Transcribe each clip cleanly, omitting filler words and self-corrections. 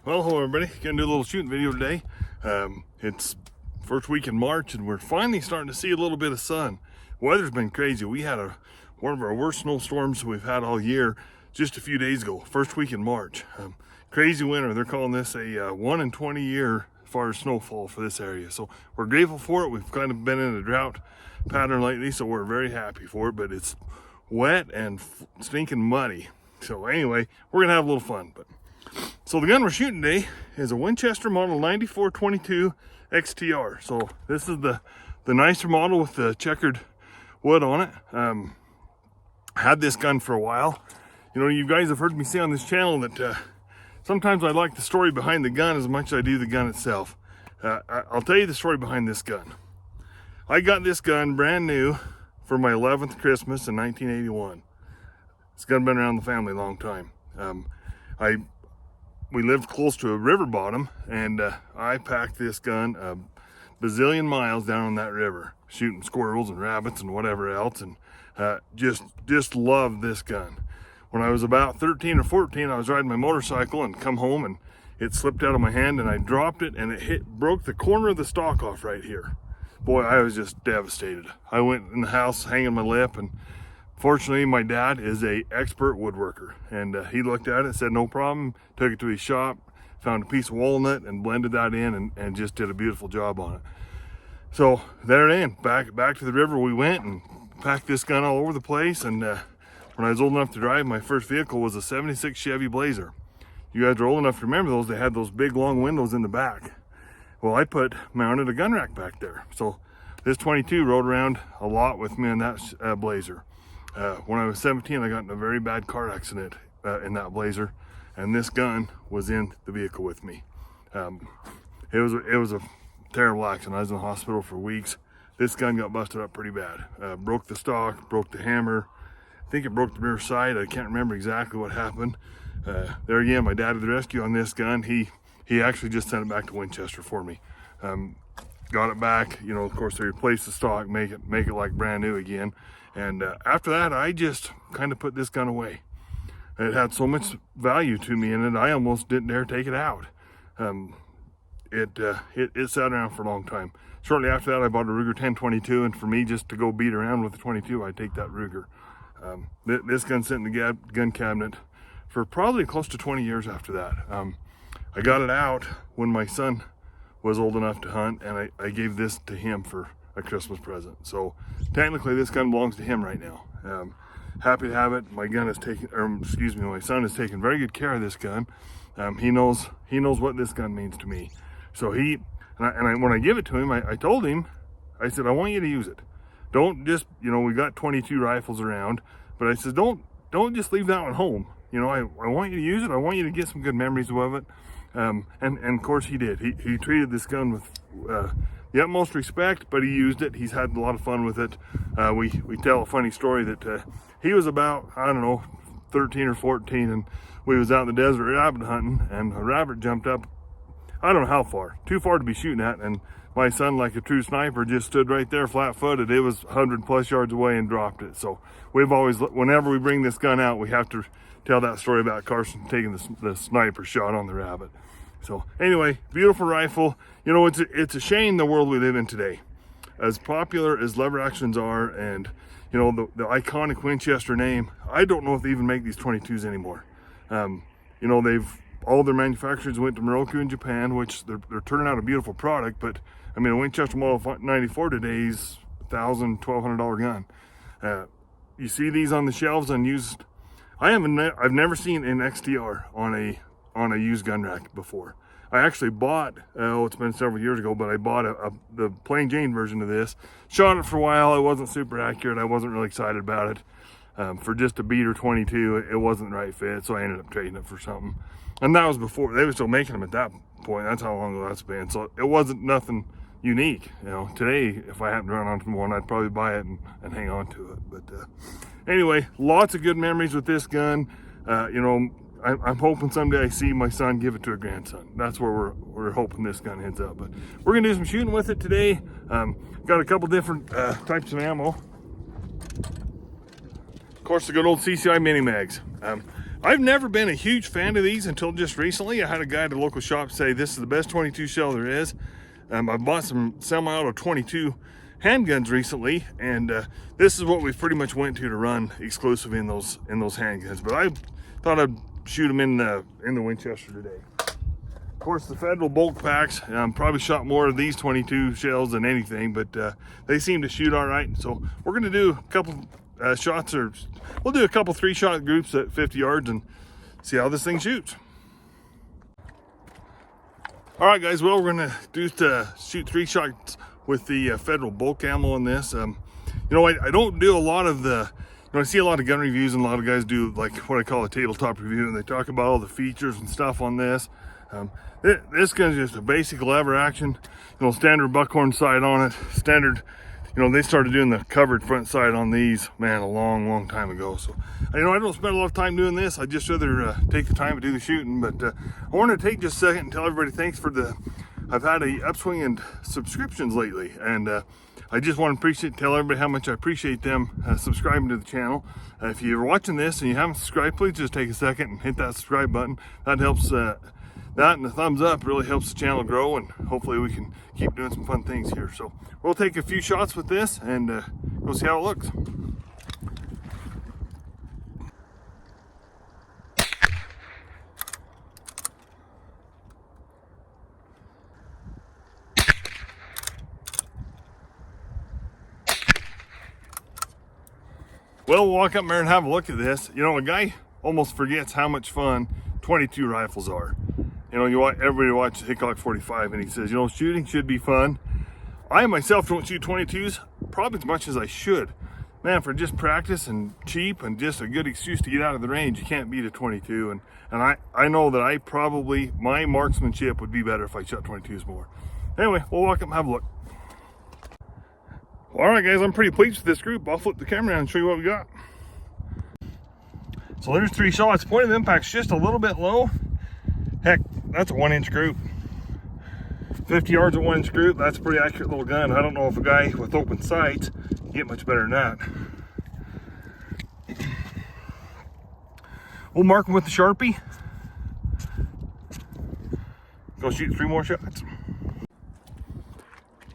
Well, hello everybody. Gonna do a little shooting video today. It's first week in March and we're finally starting to see a little bit of sun. Weather's been crazy. We had one of our worst snowstorms we've had all year just a few days ago, first week in March. Crazy winter. They're calling this a 1 in 20 year as far as snowfall for this area. So we're grateful for it. We've kind of been in a drought pattern lately, so we're very happy for it, but it's wet and stinking muddy. So anyway, we're gonna have a little fun. So the gun we're shooting today is a Winchester model 9422 XTR. So this is the nicer model with the checkered wood on it. Had this gun for a while. You know, you guys have heard me say on this channel that sometimes I like the story behind the gun as much as I do the gun itself. I'll tell you the story behind this gun. I got this gun brand new for my 11th Christmas in 1981. This gun been around the family a long time. We lived close to a river bottom, and I packed this gun a bazillion miles down on that river, shooting squirrels and rabbits and whatever else, and just loved this gun. When I was about 13 or 14, I was riding my motorcycle and come home, and it slipped out of my hand, and I dropped it, and it broke the corner of the stock off right here. Boy, I was just devastated. I went in the house hanging my lip, and fortunately, my dad is an expert woodworker, and he looked at it and said, no problem, took it to his shop, found a piece of walnut and blended that in and just did a beautiful job on it. So there it is, back to the river we went and packed this gun all over the place. And when I was old enough to drive, my first vehicle was a 76 Chevy Blazer. You guys are old enough to remember those. They had those big long windows in the back. Well, I mounted a gun rack back there. So this 22 rode around a lot with me in that Blazer. When I was 17, I got in a very bad car accident in that Blazer, and this gun was in the vehicle with me. It was a terrible accident. I was in the hospital for weeks. This gun got busted up pretty bad. Broke the stock, broke the hammer. I think it broke the rear side. I can't remember exactly what happened. There again, my dad did the rescue on this gun. He actually just sent it back to Winchester for me. Got it back. You know, of course, they replaced the stock, make it like brand new again. And after that, I just kind of put this gun away. It had so much value to me in it, I almost didn't dare take it out. It sat around for a long time. Shortly after that, I bought a Ruger 1022, and for me, just to go beat around with the 22, I take that Ruger. This gun sat in the gun cabinet for probably close to 20 years after that. I got it out when my son was old enough to hunt, and I gave this to him for a Christmas present. So technically this gun belongs to him right now. Happy to have it. My son has taken very good care of this gun. He knows what this gun means to me. So when I give it to him, I told him, I said, I want you to use it. Don't just, we got 22 rifles around, but I said, don't just leave that one home. I want you to use it. I want you to get some good memories of it. And of course he did. He treated this gun with the utmost respect, but he used it. He's had a lot of fun with it. We tell a funny story that he was about, I don't know, 13 or 14, and we was out in the desert rabbit hunting, and a rabbit jumped up, I don't know how far, too far to be shooting at, and my son, like a true sniper, just stood right there flat-footed. It was 100 plus yards away and dropped it. So we've always, whenever we bring this gun out, we have to tell that story about Carson taking the sniper shot on the rabbit. So anyway, beautiful rifle. It's a shame the world we live in today. As popular as lever actions are, and the iconic Winchester name, I don't know if they even make these 22s anymore. All their manufacturers went to Morocco in Japan, which they're turning out a beautiful product, but I mean, a Winchester Model 94 today is $1,000, $1,200 gun. You see these on the shelves unused. I've never seen an XTR on a used gun rack before. I actually bought, it's been several years ago, but I bought the plain Jane version of this. Shot it for a while. It wasn't super accurate. I wasn't really excited about it. For just a beater 22, it wasn't the right fit, so I ended up trading it for something. And that was before, they were still making them at that point. That's how long ago that's been. So it wasn't nothing unique. Today, if I happened to run onto one, I'd probably buy it and hang on to it. But anyway, lots of good memories with this gun. I'm hoping someday I see my son give it to a grandson. That's where we're hoping this gun ends up. But we're gonna do some shooting with it today. Got a couple different types of ammo. Of course, the good old CCI mini mags. I've never been a huge fan of these until just recently. I had a guy at a local shop say this is the best 22 shell there is. I bought some semi-auto 22 handguns recently, and this is what we pretty much went to run exclusive in those handguns. But I thought I'd shoot them in the Winchester today. Of course, the Federal bulk packs, probably shot more of these 22 shells than anything, but they seem to shoot all right. So we're going to do a couple shots, or we'll do a couple 3-shot groups at 50 yards and see how this thing shoots. All right, guys. Well, we're going to shoot 3 shots with the Federal bulk ammo in this. You know, I don't do a lot of the. You know, I see a lot of gun reviews, and a lot of guys do like what I call a tabletop review, and they talk about all the features and stuff on this. This gun's just a basic lever action, you know, standard buckhorn sight on it, standard. You know, they started doing the covered front sight on these, man, a long time ago. So, you know, I don't spend a lot of time doing this. I just rather take the time to do the shooting. But I want to take just a second and tell everybody thanks for I've had a upswing in subscriptions lately, and I just want to tell everybody how much I appreciate them subscribing to the channel. If you're watching this and you haven't subscribed, please just take a second and hit that subscribe button. That helps. That and the thumbs up really helps the channel grow, and hopefully we can keep doing some fun things here. So we'll take a few shots with this and go see how it looks. Well, we'll walk up there and have a look at this. You know, a guy almost forgets how much fun 22 rifles are. You know, everybody watches Hickok 45 and he says, you know, shooting should be fun. I myself don't shoot 22s probably as much as I should. Man, for just practice and cheap and just a good excuse to get out of the range, you can't beat a 22. And I know that my marksmanship would be better if I shot 22s more. Anyway, we'll walk up and have a look. Well, all right, guys, I'm pretty pleased with this group. I'll flip the camera around and show you what we got. So there's 3 shots. Point of impact's just a little bit low. Heck, that's a 1-inch group. 50 yards of 1-inch group. That's a pretty accurate little gun. I don't know if a guy with open sights can get much better than that. We'll mark them with the Sharpie. Go shoot 3 more shots.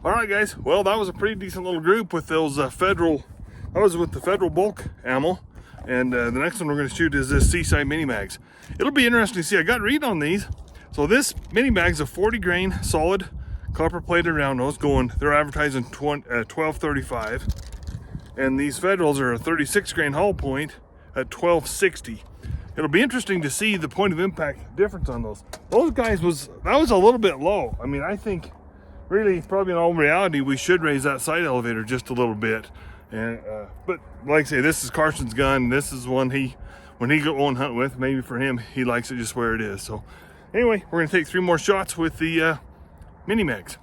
All right, guys. Well, that was a pretty decent little group with those Federal. That was with the Federal bulk ammo. And the next one we're going to shoot is this Seaside mini mags. It'll be interesting to see. I got read on these. So this mini mag's a 40 grain solid copper plated round nose going. They're advertising 1235, and these Federals are a 36 grain hollow point at 1260. It'll be interesting to see the point of impact difference on those. Those guys that was a little bit low. I mean, I think really probably in all reality we should raise that sight elevator just a little bit. And but like I say, this is Carson's gun. This is one when he go on hunt with. Maybe for him, he likes it just where it is. So anyway, we're gonna take 3 more shots with the mini mags.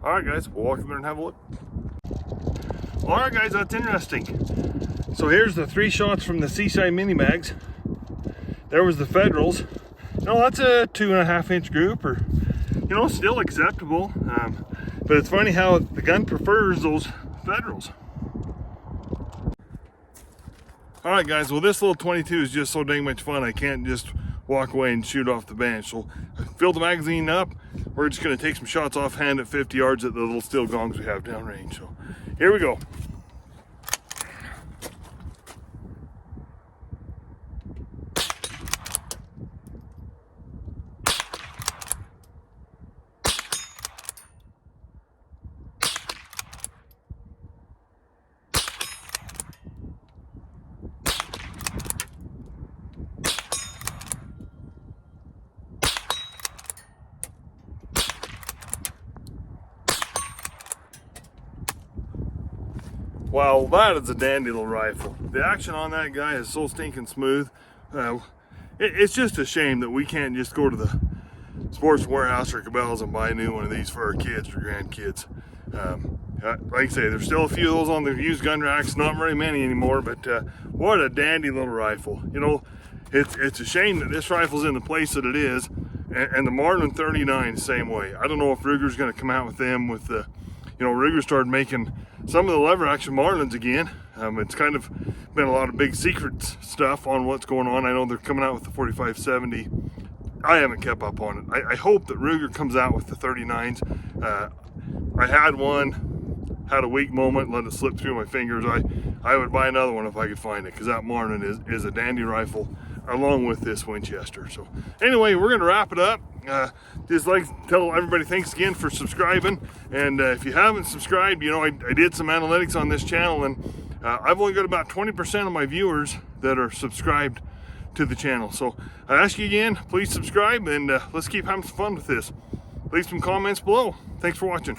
All right, guys, we'll walk in there and have a look. All right, guys, that's interesting. So here's the 3 shots from the Seaside mini mags. There was the Federals. No, that's a 2.5-inch group, or you know, still acceptable. But it's funny how the gun prefers those Federals. All right, guys. Well, this little 22 is just so dang much fun. I can't just walk away and shoot off the bench. So I filled the magazine up. We're just going to take some shots offhand at 50 yards at the little steel gongs we have downrange. So here we go. Wow, that is a dandy little rifle. The action on that guy is so stinking smooth. It's just a shame that we can't just go to the Sports Warehouse or Cabela's and buy a new one of these for our kids or grandkids. Like I say, there's still a few of those on the used gun racks, not very many anymore, but what a dandy little rifle. You know, it's a shame that this rifle's in the place that it is, and the Marlin 39 same way. I don't know if Ruger's going to come out with them with the, you know, Ruger started making some of the lever action Marlins again. It's kind of been a lot of big secret stuff on what's going on. I know they're coming out with the 4570. I haven't kept up on it. I hope that Ruger comes out with the 39s. I had one, had a weak moment, let it slip through my fingers. I would buy another one if I could find it, because that Marlin is a dandy rifle along with this Winchester. So anyway, we're gonna wrap it up. Just like to tell everybody thanks again for subscribing, and if you haven't subscribed, you know, I did some analytics on this channel, and I've only got about 20% of my viewers that are subscribed to the channel. So I ask you again, please subscribe, and let's keep having some fun with this. Leave some comments below. Thanks for watching.